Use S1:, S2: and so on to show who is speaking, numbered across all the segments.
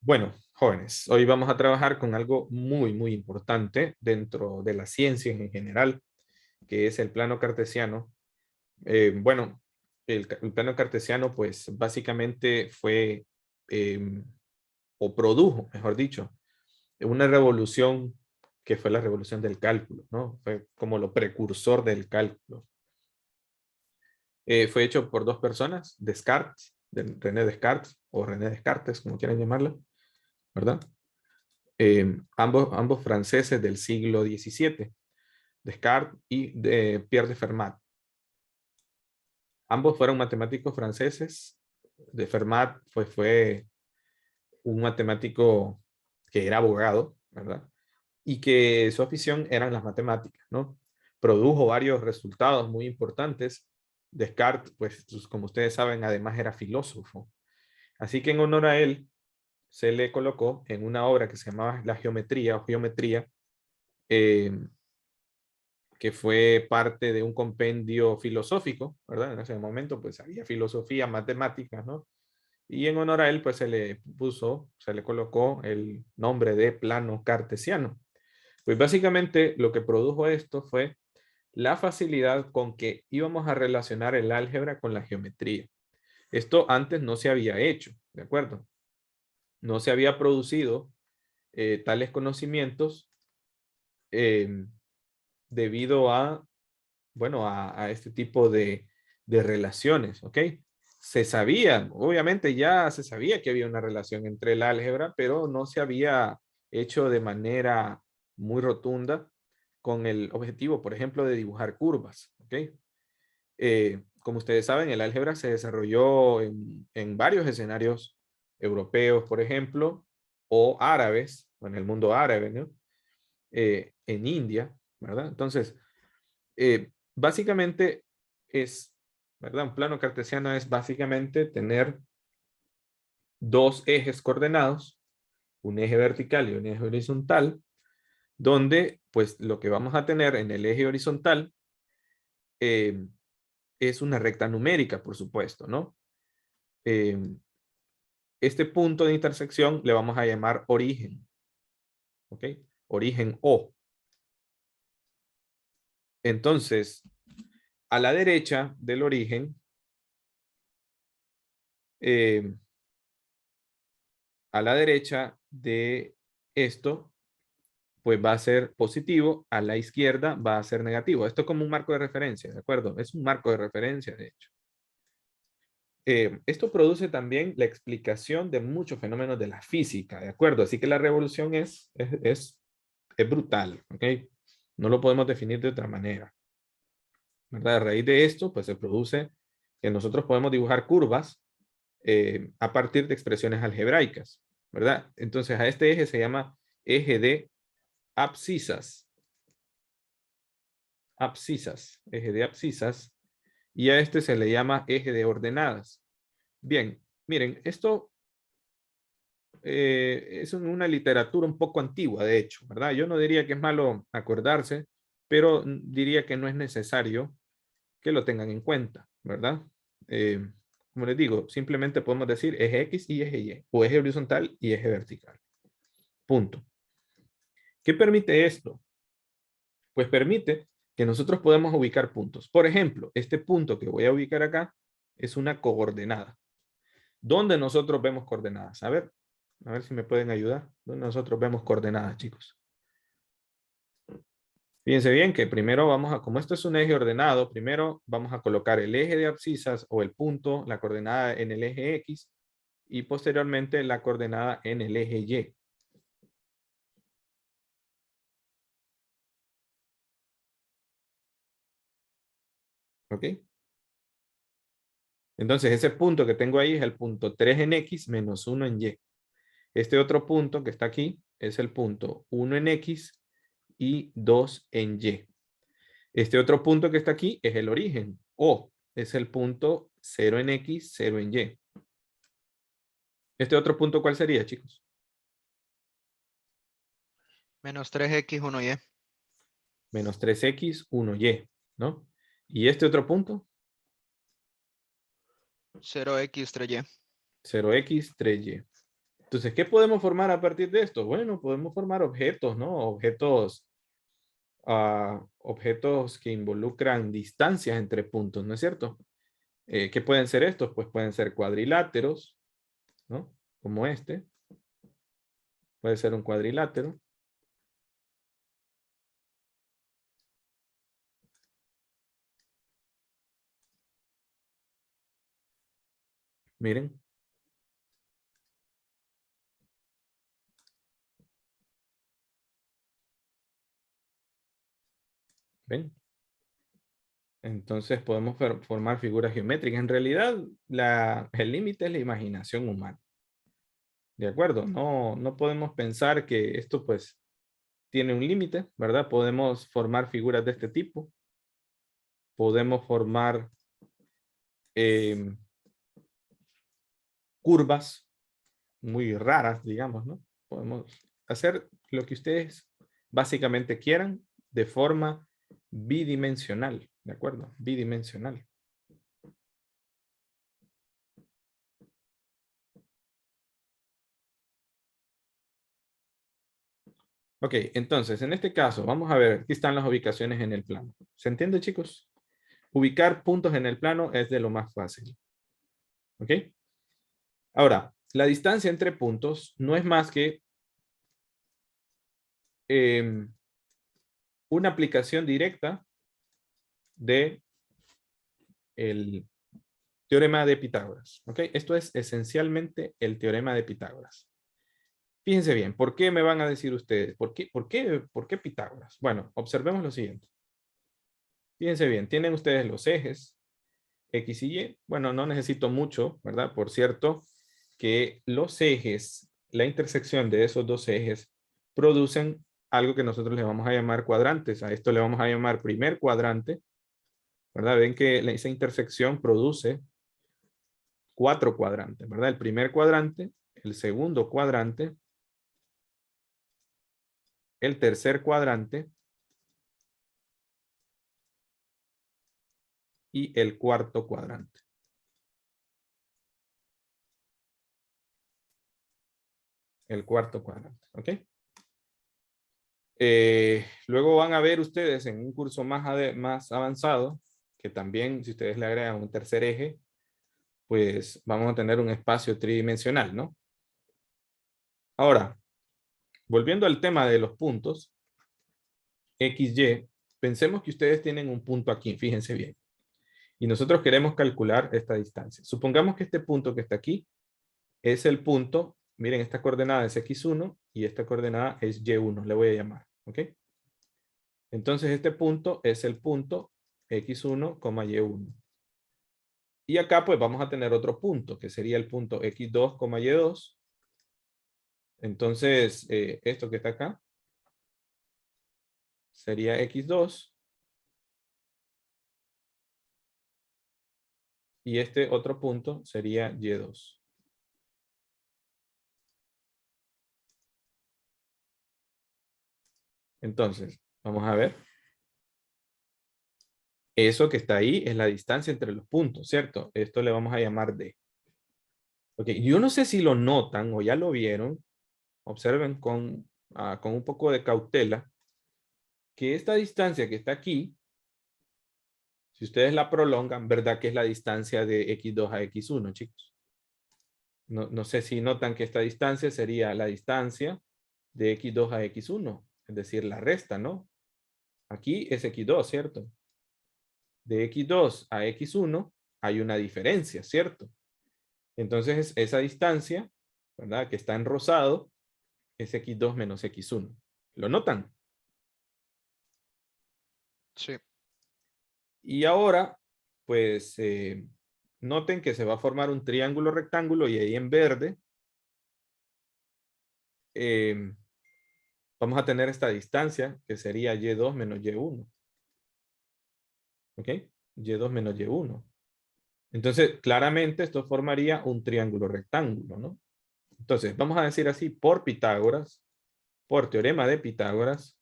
S1: Bueno, jóvenes, hoy vamos a trabajar con algo muy importante dentro de las ciencias en general, que es el plano cartesiano. Bueno, el plano cartesiano, pues básicamente fue, eh, o produjo, mejor dicho, una revolución que fue la revolución del cálculo, ¿no? Fue como lo precursor del cálculo. Fue hecho por dos personas, Descartes, René Descartes, o René Descartes, como quieran llamarlo, ¿verdad? Ambos franceses del siglo XVII, Descartes y Pierre de Fermat. Ambos fueron matemáticos franceses. De Fermat fue un matemático que era abogado, ¿verdad? Y que su afición eran las matemáticas, ¿no? Produjo varios resultados muy importantes. Descartes, pues como ustedes saben, además era filósofo. Así que en honor a él, se le colocó en una obra que se llamaba La Geometría o Geometría, eh, que fue parte de un compendio filosófico, ¿verdad? En ese momento pues había filosofía, matemáticas, ¿no? Y en honor a él pues se le colocó el nombre de plano cartesiano. Pues básicamente lo que produjo esto fue la facilidad con que íbamos a relacionar el álgebra con la geometría. Esto antes no se había hecho, ¿de acuerdo? No se había producido tales conocimientos eh, debido a, bueno, a este tipo de relaciones, ¿ok? Se sabía, obviamente ya se sabía que había una relación entre el álgebra, pero no se había hecho de manera muy rotunda con el objetivo, por ejemplo, de dibujar curvas, ¿ok? Como ustedes saben, el álgebra se desarrolló en varios escenarios europeos, por ejemplo, o árabes, o en el mundo árabe, ¿no? En India, ¿verdad? Entonces, básicamente es, ¿verdad? Un plano cartesiano es básicamente tener dos ejes coordenados, un eje vertical y un eje horizontal, donde pues lo que vamos a tener en el eje horizontal eh, es una recta numérica, por supuesto, ¿no? Eh, este punto de intersección le vamos a llamar origen, ¿ok? Origen O. Entonces, a la derecha del origen, eh, a la derecha de esto, pues va a ser positivo, a la izquierda va a ser negativo. Esto es como un marco de referencia, ¿de acuerdo? Es un marco de referencia, de hecho. Esto produce también la explicación de muchos fenómenos de la física, ¿de acuerdo? Así que la revolución es brutal, ¿ok? No lo podemos definir de otra manera, ¿verdad? A raíz de esto, pues se produce que nosotros podemos dibujar curvas a partir de expresiones algebraicas, ¿verdad? Entonces a este eje se llama eje de abscisas, eje de abscisas, y a este se le llama eje de ordenadas. Bien, miren, esto es una literatura un poco antigua, de hecho, ¿verdad? Yo no diría que es malo acordarse, pero diría que no es necesario que lo tengan en cuenta, ¿verdad? Como les digo, simplemente podemos decir eje X y eje Y, o eje horizontal y eje vertical. Punto. ¿Qué permite esto? Pues permite que nosotros podamos ubicar puntos. Por ejemplo, este punto que voy a ubicar acá es una coordenada. ¿Dónde nosotros vemos coordenadas? A ver si me pueden ayudar. ¿Dónde nosotros vemos coordenadas, chicos? Fíjense bien que primero vamos a, como esto es un eje ordenado, primero vamos a colocar el eje de abscisas o el punto, la coordenada en el eje X y posteriormente la coordenada en el eje Y. ¿Ok? Entonces ese punto que tengo ahí es el punto 3 en X menos 1 en Y. Este otro punto que está aquí es el punto 1 en X y 2 en Y. Este otro punto que está aquí es el origen, o es el punto 0 en X, 0 en Y. Este otro punto, ¿cuál sería, chicos?
S2: Menos 3x, 1y.
S1: Menos 3X, 1Y, ¿no? Y este otro punto,
S2: 0x, 3y.
S1: 0X, 3Y. Entonces, ¿qué podemos formar a partir de esto? Bueno, podemos formar objetos, ¿no? Objetos que involucran distancias entre puntos, ¿no es cierto? ¿Qué pueden ser estos? Pues pueden ser cuadriláteros, ¿no? Como este. Puede ser un cuadrilátero. Miren. ¿Ven? Entonces podemos formar figuras geométricas. En realidad, el límite es la imaginación humana. ¿De acuerdo? No podemos pensar que esto pues tiene un límite, ¿verdad? Podemos formar figuras de este tipo. Podemos formar curvas muy raras, digamos, ¿no? Podemos hacer lo que ustedes básicamente quieran de forma bidimensional, ¿de acuerdo? Bidimensional. Ok, entonces, en este caso, vamos a ver, aquí están las ubicaciones en el plano. ¿Se entiende, chicos? Ubicar puntos en el plano es de lo más fácil. ¿Ok? Ahora, la distancia entre puntos no es más que una aplicación directa de el teorema de Pitágoras. ¿Ok? Esto es esencialmente el teorema de Pitágoras. Fíjense bien, ¿por qué me van a decir ustedes? ¿Por qué Pitágoras? Bueno, observemos lo siguiente. Fíjense bien, tienen ustedes los ejes X y Y. Bueno, no necesito mucho, ¿verdad? Por cierto, que los ejes, la intersección de esos dos ejes, producen algo que nosotros le vamos a llamar cuadrantes. A esto le vamos a llamar primer cuadrante, ¿verdad? Ven que esa intersección produce 4 cuadrantes, ¿verdad? El primer cuadrante, el segundo cuadrante, el tercer cuadrante y el cuarto cuadrante. El cuarto cuadrante, ¿ok? Luego van a ver ustedes en un curso más avanzado, que también si ustedes le agregan un tercer eje, pues vamos a tener un espacio tridimensional, ¿no? Ahora, volviendo al tema de los puntos, X, Y, pensemos que ustedes tienen un punto aquí, fíjense bien. Y nosotros queremos calcular esta distancia. Supongamos que este punto que está aquí es el punto, miren, esta coordenada es X1 y esta coordenada es Y1, le voy a llamar, ¿ok? Entonces este punto es el punto X1, Y1. Y acá pues vamos a tener otro punto, que sería el punto X2, Y2. Entonces, esto que está acá sería X2. Y este otro punto sería Y2. Entonces, vamos a ver. Eso que está ahí es la distancia entre los puntos, ¿cierto? Esto le vamos a llamar D. Ok, yo no sé si lo notan o ya lo vieron. Observen con un poco de cautela que esta distancia que está aquí, si ustedes la prolongan, ¿verdad que es la distancia de X2 a X1, chicos? No sé si notan que esta distancia sería la distancia de X2 a X1, es decir, la resta, ¿no? Aquí es X2, ¿cierto? De X2 a X1 hay una diferencia, ¿cierto? Entonces, esa distancia, ¿verdad? Que está en rosado, es X2 menos X1. ¿Lo notan?
S2: Sí.
S1: Y ahora, pues, noten que se va a formar un triángulo rectángulo y ahí en verde vamos a tener esta distancia que sería Y2 menos Y1. ¿Ok? Y2 menos Y1. Entonces, claramente esto formaría un triángulo rectángulo, ¿no? Entonces, vamos a decir así, por Pitágoras, por teorema de Pitágoras,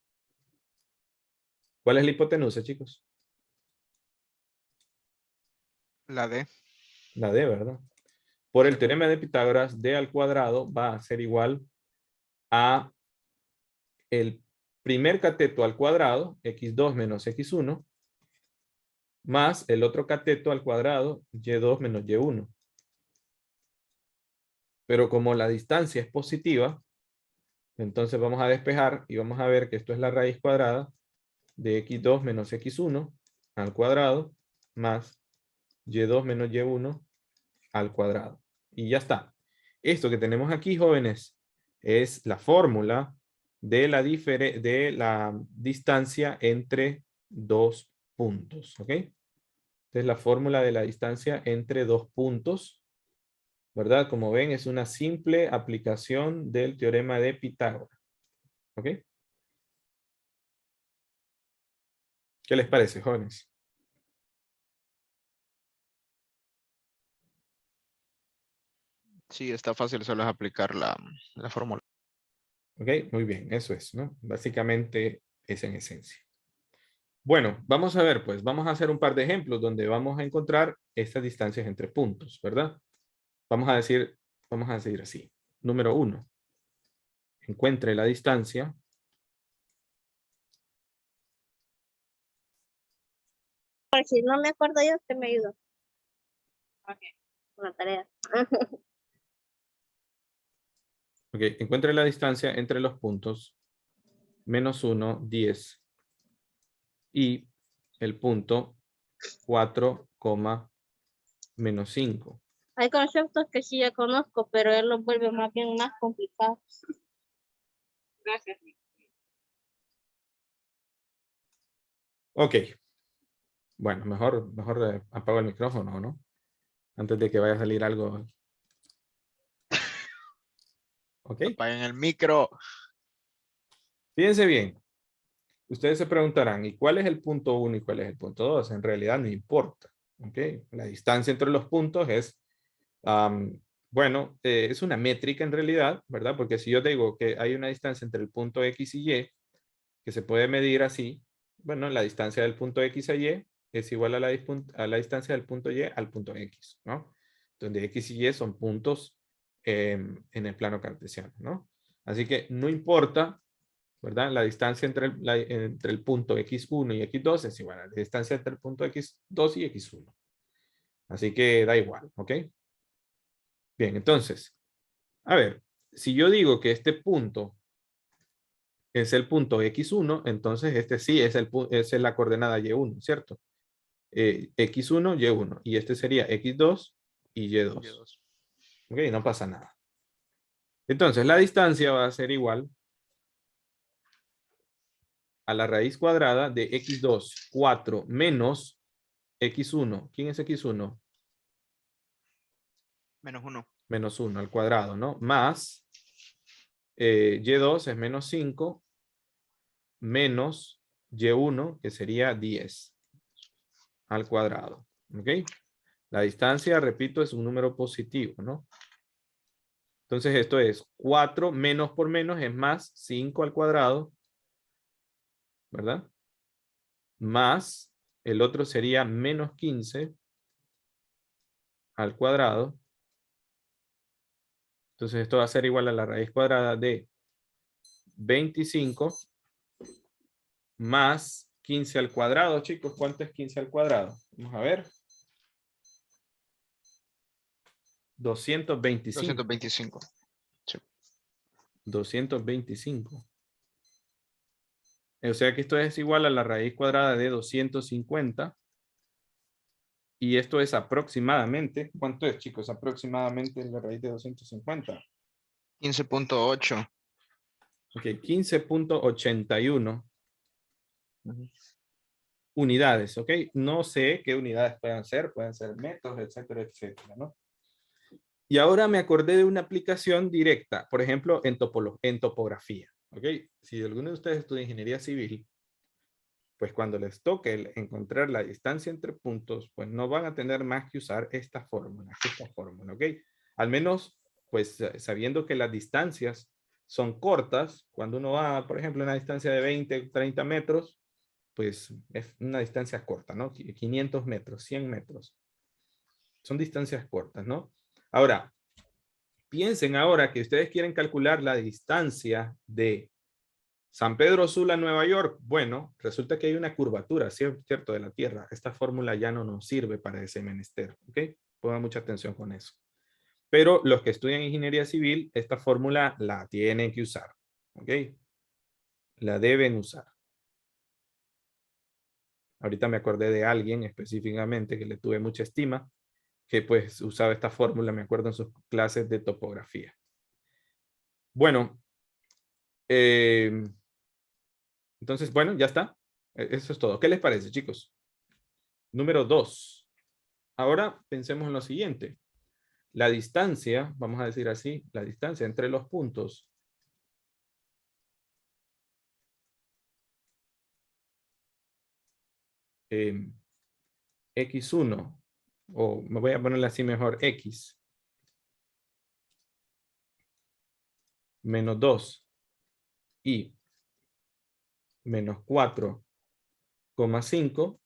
S1: ¿cuál es la hipotenusa, chicos?
S2: La D.
S1: La D, ¿verdad? por el teorema de Pitágoras, d al cuadrado va a ser igual a el primer cateto al cuadrado, x2 menos x1, más el otro cateto al cuadrado, y2 menos y1. Pero como la distancia es positiva, entonces vamos a despejar y vamos a ver que esto es la raíz cuadrada de x2 menos x1 al cuadrado, más y2 menos y1 al cuadrado. Y ya está. Esto que tenemos aquí, jóvenes, es la fórmula de la distancia entre dos puntos. ¿Ok? Esta es la fórmula de la distancia entre dos puntos. ¿Verdad? Como ven, es una simple aplicación del teorema de Pitágoras. ¿Ok? ¿Qué les parece, jóvenes?
S2: Sí, está fácil, solo es aplicar la fórmula.
S1: ¿Ok? Muy bien, eso es, ¿no? Básicamente es en esencia. Bueno, vamos a ver, pues, vamos a hacer un par de ejemplos donde vamos a encontrar estas distancias entre puntos, ¿verdad? Vamos a decir así. Número 1. Encuentre la distancia
S3: Por si no me acuerdo yo, usted me ayudó. Ok. Una tarea.
S1: Ok, encuentre la distancia entre los puntos menos 1, 10 y el punto 4, menos 5.
S3: Hay conceptos que sí ya conozco, pero él los vuelve más bien más complicados. Gracias.
S1: Ok. Bueno, mejor apago el micrófono, ¿no? Antes de que vaya a salir algo. Ok.
S2: Apaguen el micro.
S1: Fíjense bien. Ustedes se preguntarán, ¿y cuál es el punto 1 y cuál es el punto 2? En realidad no importa. ¿Ok? La distancia entre los puntos es, bueno, es una métrica en realidad, ¿verdad? Porque si yo digo que hay una distancia entre el punto X y Y, que se puede medir así, bueno, la distancia del punto X a Y es igual a la distancia del punto Y al punto X, ¿no? Donde X y Y son puntos en el plano cartesiano, ¿no? Así que no importa, ¿verdad? La distancia entre el punto X1 y X2 es igual a la distancia entre el punto X2 y X1. Así que da igual, ¿ok? Bien, entonces, a ver, si yo digo que este punto es el punto X1, entonces este sí es, es la coordenada Y1, ¿cierto? X1, Y1, y este sería X2 y Y2.
S2: Y2.
S1: Ok, no pasa nada. Entonces, la distancia va a ser igual a la raíz cuadrada de X2, 4, menos X1. ¿Quién es X1?
S2: Menos 1.
S1: Menos 1 al cuadrado, ¿no? Más Y2 es menos 5, menos Y1, que sería 10 al cuadrado. ¿Ok? La distancia, repito, es un número positivo, ¿no? Entonces esto es 4 menos por menos es más 5 al cuadrado, ¿verdad? Más el otro sería menos 15 al cuadrado. Entonces esto va a ser igual a la raíz cuadrada de 25 más 15 al cuadrado, chicos. ¿Cuánto es 15 al cuadrado? Vamos a ver. 225.
S2: 225. Sí.
S1: 225. O sea que esto es igual a la raíz cuadrada de 250. Y esto es aproximadamente, ¿cuánto es, chicos? Aproximadamente la raíz de 250.
S2: 15.8.
S1: Ok, 15.81 unidades, ¿ok? No sé qué unidades pueden ser metros, etcétera, etcétera, ¿no? Y ahora me acordé de una aplicación directa, por ejemplo, en topografía, ¿ok? Si alguno de ustedes estudia ingeniería civil, pues cuando les toque encontrar la distancia entre puntos, pues no van a tener más que usar esta fórmula, ¿ok? Al menos, pues sabiendo que las distancias son cortas, cuando uno va, por ejemplo, a una distancia de 20, 30 metros, pues es una distancia corta, ¿no? 500 metros, 100 metros. Son distancias cortas, ¿no? Ahora, piensen ahora que ustedes quieren calcular la distancia de San Pedro Sula, Nueva York. Bueno, resulta que hay una curvatura, ¿cierto? De la Tierra. Esta fórmula ya no nos sirve para ese menester, ¿ok? Pongan mucha atención con eso. Pero los que estudian ingeniería civil, esta fórmula la tienen que usar, ¿ok? La deben usar. Ahorita me acordé de alguien específicamente que le tuve mucha estima, que pues usaba esta fórmula, me acuerdo en sus clases de topografía. Bueno, entonces, bueno, ya está. Eso es todo. ¿Qué les parece, chicos? Número 2. Ahora pensemos en lo siguiente. La distancia, vamos a decir así, la distancia entre los puntos x1, o me voy a ponerle así mejor, x, menos 2 y menos 4,5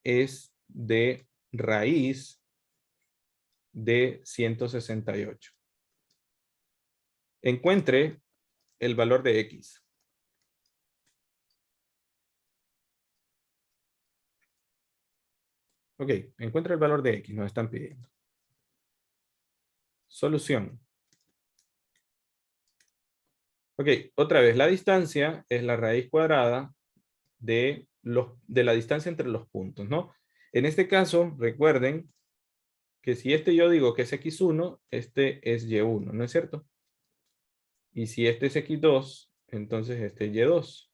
S1: es de raíz de 168. Encuentre el valor de x. Ok, encuentra el valor de x, nos están pidiendo. Solución. Ok, otra vez, la distancia es la raíz cuadrada de la distancia entre los puntos, ¿no? En este caso, recuerden que si yo digo que es x1, este es y1, ¿no es cierto? Y si este es x2, entonces este es y2.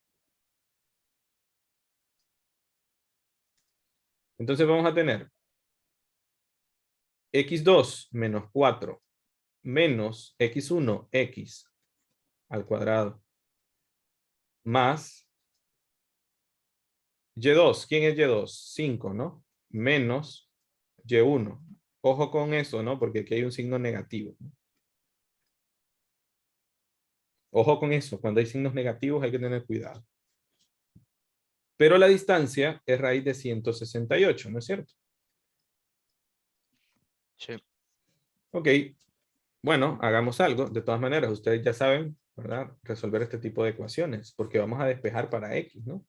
S1: Entonces vamos a tener x2 menos 4 menos x1, x al cuadrado, más y2. ¿Quién es y2? 5, ¿no? Menos y1. Ojo con eso, ¿no? Porque aquí hay un signo negativo. Ojo con eso. Cuando hay signos negativos hay que tener cuidado. Pero la distancia es raíz de 168, ¿no es cierto?
S2: Sí.
S1: Ok. Bueno, hagamos algo. De todas maneras, ustedes ya saben, ¿verdad? Resolver este tipo de ecuaciones, porque vamos a despejar para x, ¿no?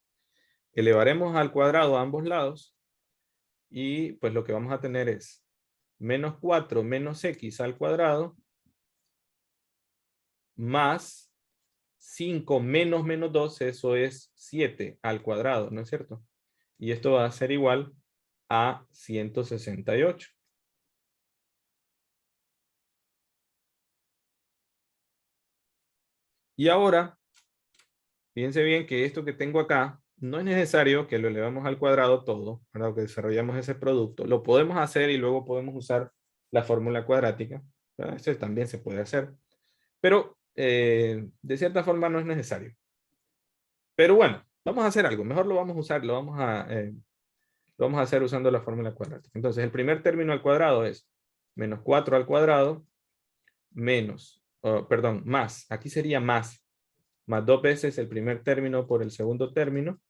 S1: Elevaremos al cuadrado a ambos lados y pues lo que vamos a tener es menos 4 menos x al cuadrado más 5 menos menos 2, eso es 7 al cuadrado, ¿no es cierto? Y esto va a ser igual a 168. Y ahora, fíjense bien que esto que tengo acá, no es necesario que lo elevemos al cuadrado todo, ¿verdad? Que desarrollamos ese producto. Lo podemos hacer y luego podemos usar la fórmula cuadrática, ¿verdad? Eso también se puede hacer. Pero de cierta forma no es necesario. Pero bueno, vamos a hacer algo. Mejor lo vamos a usar, lo vamos a hacer usando la fórmula cuadrática. Entonces, el primer término al cuadrado es menos 4 al cuadrado menos, perdón, más. Aquí sería más 2 veces el primer término por el segundo término,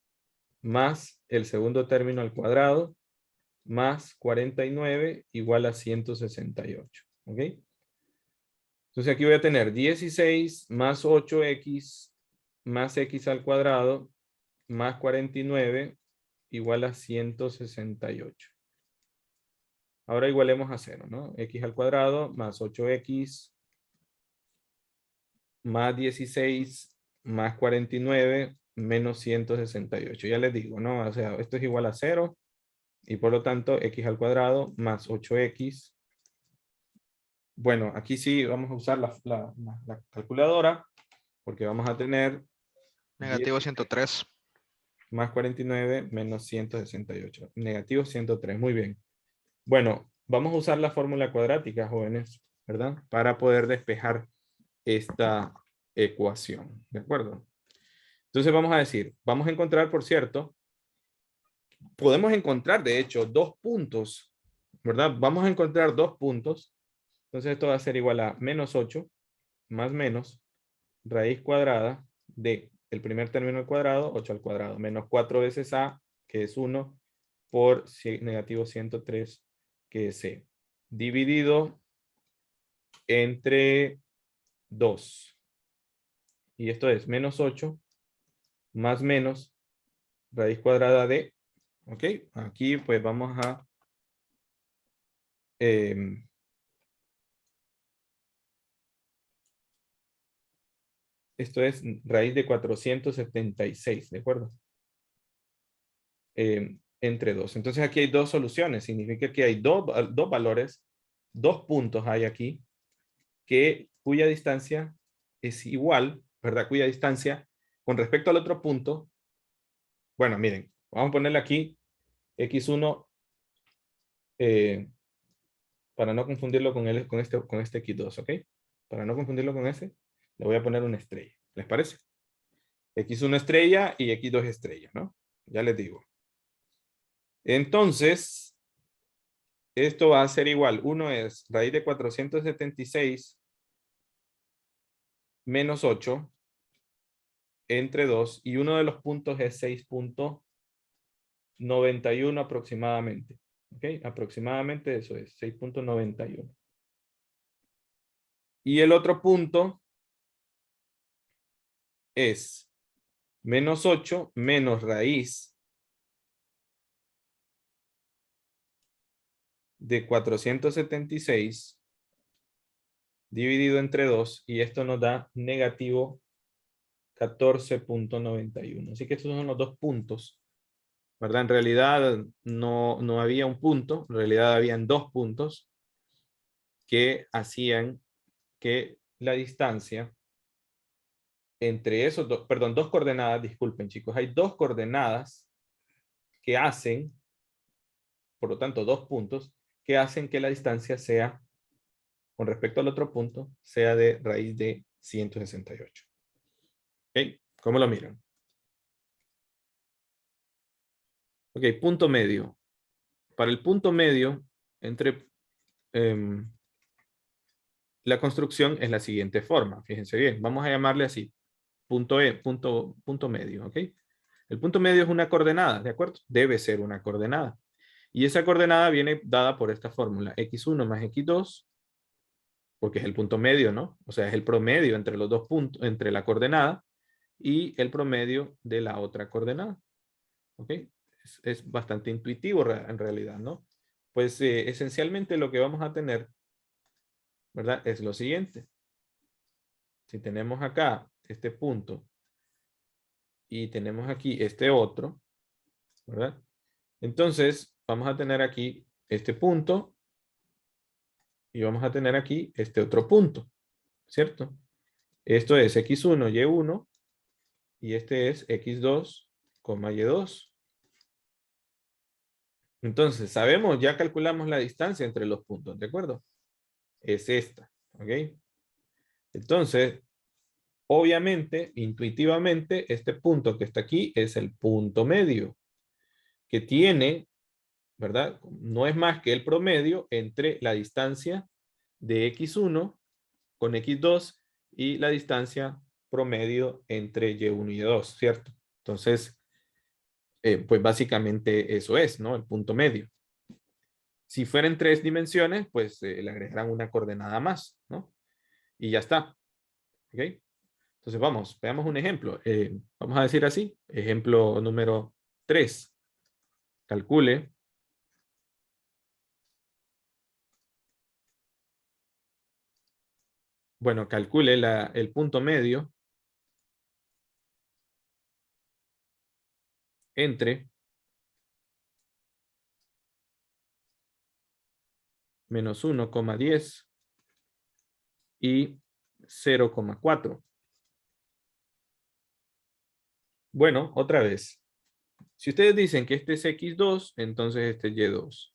S1: más el segundo término al cuadrado, más 49 igual a 168. ¿Ok? Entonces aquí voy a tener 16 más 8x más x al cuadrado más 49 igual a 168. Ahora igualemos a 0, ¿no? X al cuadrado más 8x más 16 más 49 menos 168. Ya les digo, ¿no? O sea, esto es igual a 0 y por lo tanto x al cuadrado más 8x. Bueno, aquí sí vamos a usar la calculadora porque vamos a tener
S2: Negativo
S1: 10
S2: 103.
S1: más 49 menos 168. Negativo 103. Muy bien. Bueno, vamos a usar la fórmula cuadrática, jóvenes, ¿verdad? Para poder despejar esta ecuación. ¿De acuerdo? Entonces vamos a decir, vamos a encontrar, por cierto, podemos encontrar, de hecho, 2 puntos, ¿verdad? Vamos a encontrar 2 puntos. Entonces esto va a ser igual a menos 8 más menos raíz cuadrada de el primer término al cuadrado, 8 al cuadrado, menos 4 veces a, que es 1, por negativo 103, que es c, dividido entre 2. Y esto es menos 8 más menos raíz cuadrada de, ok, aquí pues vamos a esto es raíz de 476, ¿de acuerdo? Entre 2. Entonces aquí hay dos soluciones. Significa que hay dos valores, 2 puntos hay aquí, cuya distancia es igual, ¿verdad? Cuya distancia con respecto al otro punto, bueno, miren, vamos a ponerle aquí x1 para no confundirlo con este x2, ¿ok? Para no confundirlo con ese, le voy a poner una estrella. ¿Les parece? x1 estrella y x2 estrella, ¿no? Ya les digo. Entonces, esto va a ser igual. Uno es raíz de 476 menos 8 entre 2. Y uno de los puntos es 6.91 aproximadamente. ¿Ok? Aproximadamente eso es 6.91. Y el otro punto es menos 8 menos raíz de 476 dividido entre 2, y esto nos da negativo 14.91. Así que estos son los dos puntos, ¿verdad? En realidad no había un punto, en realidad habían dos puntos que hacían que la distancia entre esos dos, perdón, dos coordenadas, disculpen chicos, hay dos coordenadas que hacen, por lo tanto, dos puntos que hacen que la distancia sea, con respecto al otro punto, sea de raíz de 168. ¿Ok? ¿Cómo lo miran? Ok, punto medio. Para el punto medio, entre la construcción es la siguiente forma. Fíjense bien, vamos a llamarle así. Punto medio, ¿ok? El punto medio es una coordenada, ¿de acuerdo? Debe ser una coordenada. Y esa coordenada viene dada por esta fórmula. x1 más x2, porque es el punto medio, ¿no? O sea, es el promedio entre los dos puntos, entre la coordenada y el promedio de la otra coordenada. ¿Ok? Es bastante intuitivo en realidad, ¿no? Pues esencialmente lo que vamos a tener, ¿verdad? Es lo siguiente. Si tenemos acá este punto y tenemos aquí este otro, ¿verdad? Entonces, vamos a tener aquí este punto y vamos a tener aquí este otro punto, ¿cierto? Esto es x1, y1 y este es x2, y2. Entonces, sabemos, ya calculamos la distancia entre los puntos, ¿de acuerdo? Es esta, ¿ok? Entonces, obviamente, intuitivamente, este punto que está aquí es el punto medio, que tiene, ¿verdad? No es más que el promedio entre la distancia de x1 con x2 y la distancia promedio entre y1 y y2, ¿cierto? Entonces, pues básicamente eso es, ¿no? El punto medio. Si fueran 3 dimensiones, pues le agregarán una coordenada más, ¿no? Y ya está. ¿Ok? Entonces vamos, veamos un ejemplo. Vamos a decir así. Ejemplo número 3. Calcule. Bueno, calcule el punto medio entre menos 1,10 y 0,4. Bueno, otra vez. Si ustedes dicen que este es x2, entonces este es y2.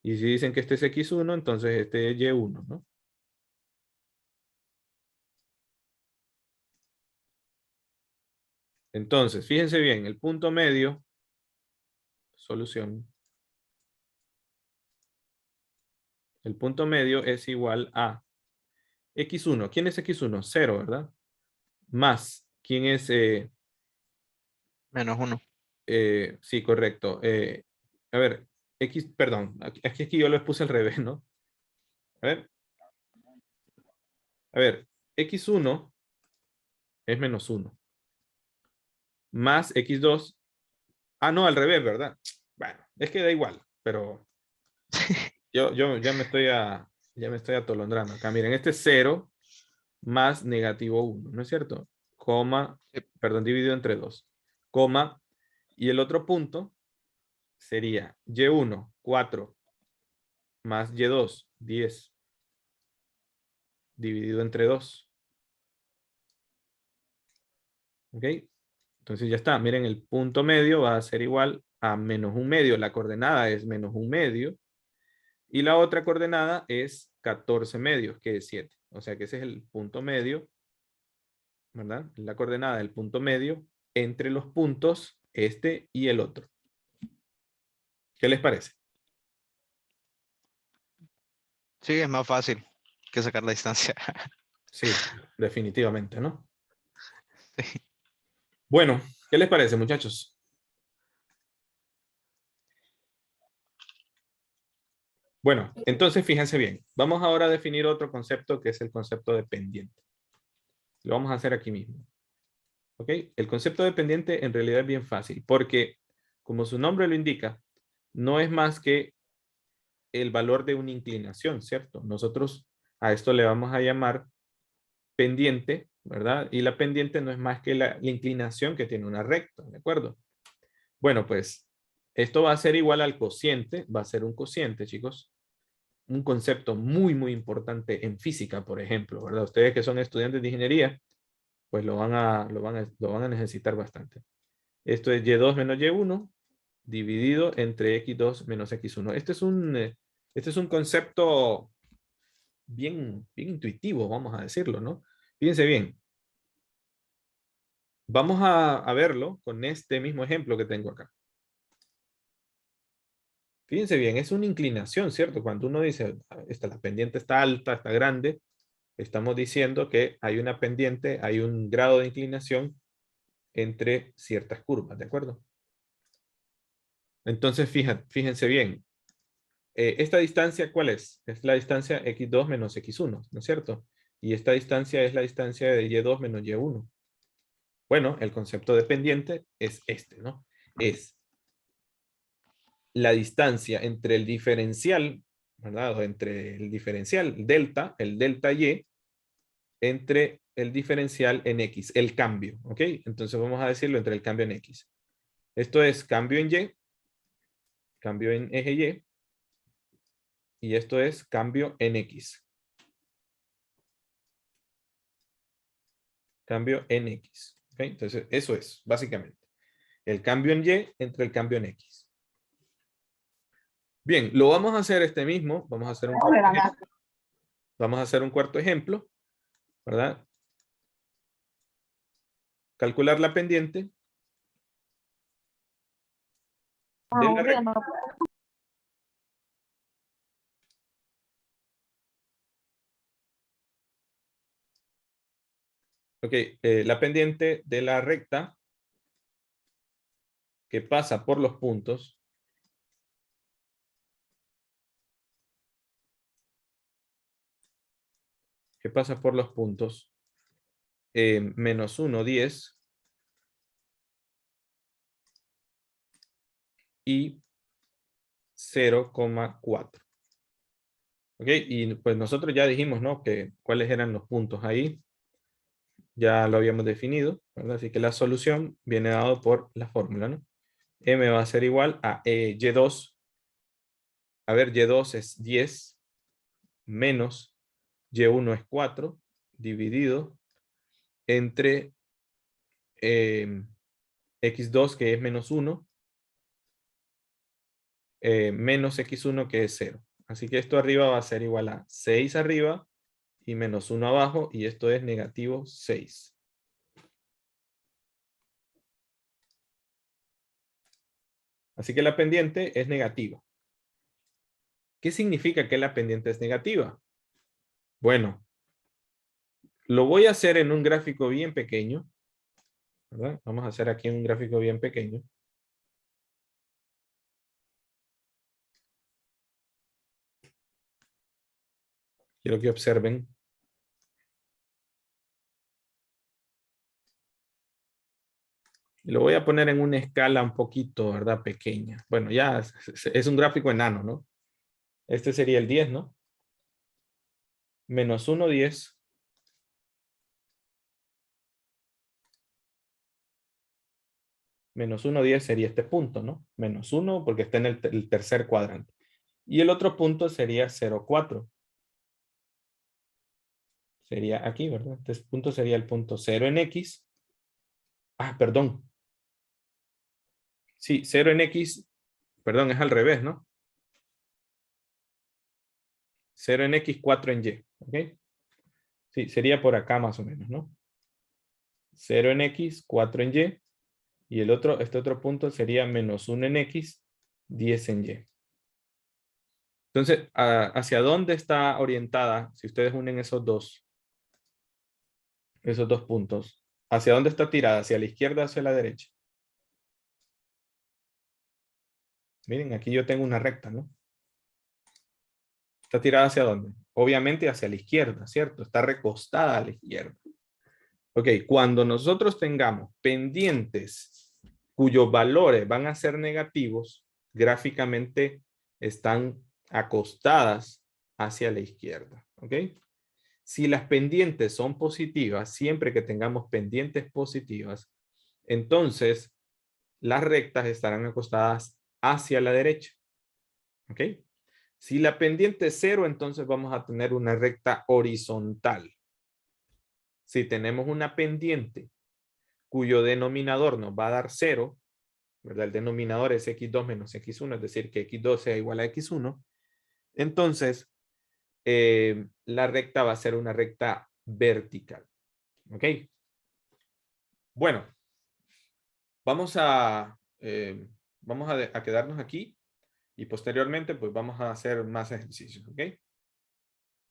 S1: Y si dicen que este es x1, entonces este es y1, ¿no? Entonces, fíjense bien, el punto medio, solución. El punto medio es igual a x1. ¿Quién es x1? 0, ¿verdad? Más, ¿quién es?
S2: Menos 1.
S1: Sí, correcto. A ver, perdón, aquí yo lo puse al revés, ¿no? A ver. A ver, x1 es menos 1. Más x2. Ah, no, al revés, ¿verdad? Bueno, es que da igual, pero yo ya me estoy atolondrando acá. Miren, este es 0 más negativo 1, ¿no es cierto? Coma,
S2: Sí.
S1: perdón, dividido entre 2. Coma, y el otro punto sería y1, 4, más y2, 10, dividido entre 2. ¿Ok? Entonces ya está. Miren, el punto medio va a ser igual a menos 1/2. La coordenada es menos 1/2. Y la otra coordenada es 14/2, que es 7. O sea que ese es el punto medio, ¿verdad? La coordenada del punto medio entre los puntos este y el otro. ¿Qué les parece?
S2: Sí, es más fácil que sacar la distancia.
S1: Sí, definitivamente, ¿no?
S2: Sí.
S1: Bueno, ¿qué les parece, muchachos? Bueno, entonces fíjense bien. Vamos ahora a definir otro concepto que es el concepto de pendiente. Lo vamos a hacer aquí mismo. ¿Ok? El concepto de pendiente en realidad es bien fácil porque, como su nombre lo indica, no es más que el valor de una inclinación, ¿cierto? Nosotros a esto le vamos a llamar pendiente, ¿verdad? Y la pendiente no es más que la inclinación que tiene una recta, ¿de acuerdo? Bueno, pues esto va a ser igual al cociente, va a ser un cociente, chicos. Un concepto muy, muy importante en física, por ejemplo, ¿verdad? Ustedes que son estudiantes de ingeniería, pues lo van a necesitar bastante. Esto es y2 menos y1 dividido entre x2 menos x1. Este es un concepto bien, bien intuitivo, vamos a decirlo, ¿no? Fíjense bien. Vamos a verlo con este mismo ejemplo que tengo acá. Fíjense bien, es una inclinación, ¿cierto? Cuando uno dice, la pendiente está alta, está grande, estamos diciendo que hay una pendiente, hay un grado de inclinación entre ciertas curvas, ¿de acuerdo? Entonces, fíjense bien, ¿esta distancia cuál es? Es la distancia x2 menos x1, ¿no es cierto? Y esta distancia es la distancia de y2 menos y1. Bueno, el concepto de pendiente es este, ¿no? Es la distancia entre el diferencial, ¿verdad? O entre el diferencial delta, el delta y, entre el diferencial en x, el cambio, ¿ok? Entonces vamos a decirlo entre el cambio en x. Esto es cambio en y, cambio en eje y esto es cambio en x. Cambio en x. ¿Ok? Entonces eso es, básicamente. El cambio en y entre el cambio en x. Bien, lo vamos a hacer este mismo. Vamos a hacer un cuarto ejemplo. Vamos a hacer un cuarto ejemplo, ¿verdad? Calcular la pendiente de la recta. Ok, la pendiente de la recta que pasa por los puntos menos 1, 10 y 0,4. ¿Ok? Y pues nosotros ya dijimos, ¿no? Que cuáles eran los puntos ahí. Ya lo habíamos definido, ¿verdad? Así que la solución viene dado por la fórmula, ¿no? M va a ser igual a Y2. A ver, Y2 es 10 menos Y1 es 4 dividido entre X2 que es menos 1 menos X1 que es 0. Así que esto arriba va a ser igual a 6 arriba y menos 1 abajo y esto es negativo 6. Así que la pendiente es negativa. ¿Qué significa que la pendiente es negativa? Bueno, lo voy a hacer en un gráfico bien pequeño, ¿verdad? Vamos a hacer aquí un gráfico bien pequeño. Quiero que observen Lo voy a poner en una escala un poquito, ¿verdad? Pequeña. Bueno, ya es un gráfico enano, ¿no? Este sería el 10, ¿no? Menos 1, 10. Menos 1, 10 sería este punto, ¿no? Menos 1 porque está en el tercer cuadrante. Y el otro punto sería 0, 4. Sería aquí, ¿verdad? Este punto sería el punto 0 en X. Ah, perdón. Sí, 0 en X, perdón, es al revés, ¿no? 0 en X, 4 en Y, ¿ok? Sí, sería por acá más o menos, ¿no? 0 en X, 4 en Y. Y este otro punto sería menos 1 en X, 10 en Y. Entonces, ¿hacia dónde está orientada? Si ustedes unen esos dos puntos, ¿hacia dónde está tirada? ¿Hacia la izquierda o hacia la derecha? Miren, aquí yo tengo una recta, ¿no? ¿Está tirada hacia dónde? Obviamente hacia la izquierda, ¿cierto? Está recostada a la izquierda. Ok, cuando nosotros tengamos pendientes cuyos valores van a ser negativos, gráficamente están acostadas hacia la izquierda. ¿Ok? Si las pendientes son positivas, siempre que tengamos pendientes positivas, entonces las rectas estarán acostadas hacia la derecha. ¿Ok? Si la pendiente es 0, entonces vamos a tener una recta horizontal. Si tenemos una pendiente cuyo denominador nos va a dar 0, ¿verdad? El denominador es x2 menos x1, es decir, que x2 sea igual a x1. Entonces, la recta va a ser una recta vertical. ¿Ok? Bueno, vamos a quedarnos aquí y posteriormente pues vamos a hacer más ejercicios. ¿Ok?